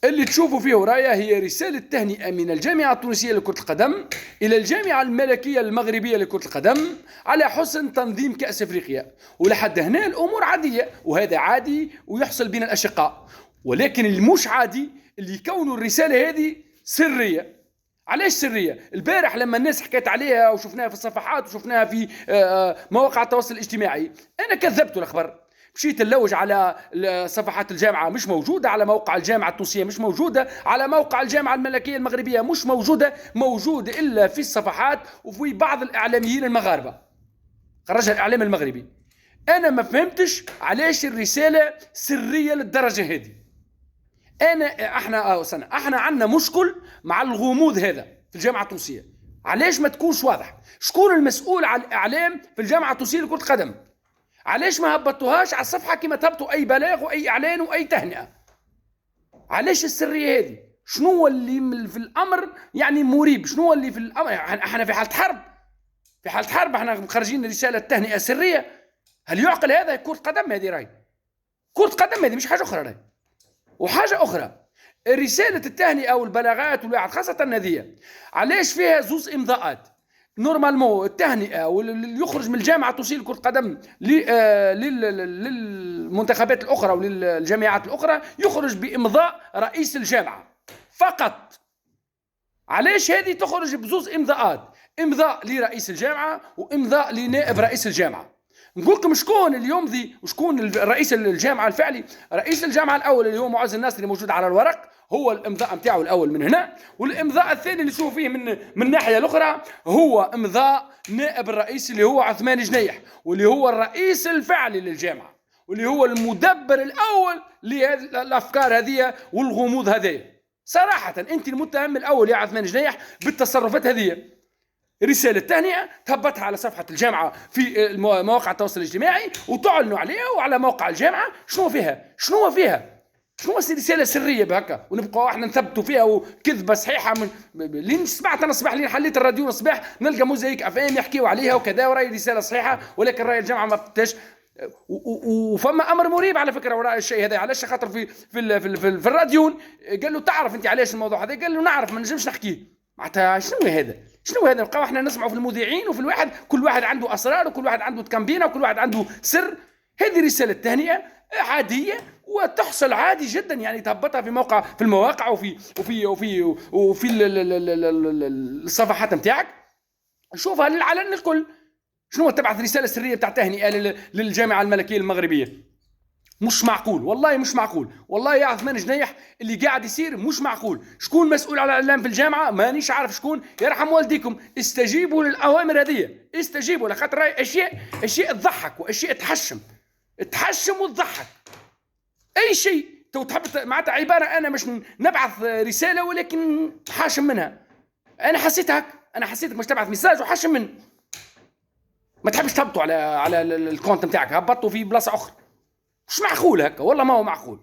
اللي تشوفوا فيه ورايا هي رسالة تهنئة من الجامعة التونسية لكرة القدم إلى الجامعة الملكية المغربية لكرة القدم على حسن تنظيم كأس أفريقيا. ولحد هنا الأمور عادية، وهذا عادي ويحصل بين الأشقاء. ولكن المش عادي اللي يكونوا الرسالة هذه سرية. علاش سرية؟ البارح لما الناس حكيت عليها وشفناها في الصفحات وشفناها في مواقع التواصل الاجتماعي، أنا كذبت الأخبار. مشيت نلوج على صفحات الجامعة، مش موجودة على موقع الجامعة التونسية، مش موجودة على موقع الجامعة الملكية المغربية، مش موجودة إلا في الصفحات وفي بعض الإعلاميين المغاربة خرجها الإعلام المغربي. أنا ما فهمتش علاش الرسالة سرية للدرجة هذه. احنا عندنا مشكل مع الغموض هذا في الجامعة التونسية. علاش ما تكونش واضح؟ شكون المسؤول على الإعلام في الجامعة التونسية لكرة القدم؟ علاش ما هبطوهاش على الصفحة كما تهبطوا أي بلاغ وأي إعلان وأي تهنئة؟ علاش السرية هذه؟ شنو اللي في الأمر يعني مريب؟ شنو اللي في الأمر؟ احنا في حالة حرب، في حالة حرب احنا خارجين رسالة تهنئة سرية. هل يعقل هذا؟ كرة قدم هذه راي، كرة قدم هذه مش حاجة أخرى راي. وحاجة أخرى، رسالة التهنئة والبلاغات والواحد خاصة هذه علاش فيها زوز إمضاءات؟ نورمالمون التهنئة واللي يخرج من الجامعة توصيل كرة قدم للمنتخبات الأخرى وللجامعات الأخرى يخرج بإمضاء رئيس الجامعة فقط. علاش هذه تخرج بزوز إمضاءات؟ إمضاء لرئيس الجامعة وإمضاء لنائب رئيس الجامعة. نقول لكم شكون اللي يمضي وشكون رئيس الجامعة الفعلي؟ رئيس الجامعة الأول اللي هو معز الناصري اللي موجود على الورق، هو الإمضاء نتاعو الأول من هنا، والإمضاء الثاني اللي نشوف فيه من الناحية الأخرى هو إمضاء نائب الرئيس اللي هو عثمان جنيح، واللي هو الرئيس الفعلي للجامعة، واللي هو المدبر الأول لهذه الأفكار هذه والغموض هذه. صراحة أنت المتهم الأول يا عثمان جنيح بالتصرفات هذه. رسالة تهنئة تهبطها على صفحة الجامعة في مواقع التواصل الاجتماعي وتعلنوا عليها وعلى موقع الجامعة. شنو فيها؟ شنو رسالة سرية بهكا ونبقوا احنا نثبتوا فيها وكذبة صحيحة؟ من اللي سمعت انا الصباح، اللي حليت الراديو الصباح نلقى موزايك افام يحكيوا عليها وكذا، وراي رسالة صحيحة ولكن راي الجامعة ما بتش. وفما امر مريب على فكره وراء الشيء هذا. علاش خاطر في الراديو قال له تعرف انت علاش الموضوع هذا؟ قال له نعرف، ما نجمش نحكيه. معناتها شنو هذا؟ نبقاو احنا نسمعوا في المذيعين وفي الواحد كل واحد عنده اسرار وكل واحد عنده تكمبينه وكل واحد عنده سر. هذه رساله تهنئه عاديه وتحصل عادي جدا، يعني تهبطها في المواقع وفي الصفحات نتاعك، شوفها للعلن الكل. شنو تبعث رساله سريه بتاع تهنئه للجامعه الملكيه المغربيه؟ مش معقول، والله مش معقول، والله يا عثمان جنيح اللي قاعد يصير مش معقول. شكون مسؤول على الاعلام في الجامعه؟ مانيش عارف شكون. يرحم والديكم، استجيبوا للاوامر هذه، استجيبوا، لخاطر اشياء تضحك واشياء تحشم وتضحك. اي شيء تو تحب معناتها عباره انا مش نبعث رساله ولكن حاشم منها. انا حسيتك مش تبعث ميساج وحاشم منه. ما تحبش تهبطوا على الكونت نتاعك، هبطوا في بلاصه اخرى. مش معقول هكا، والله ما هو معقول.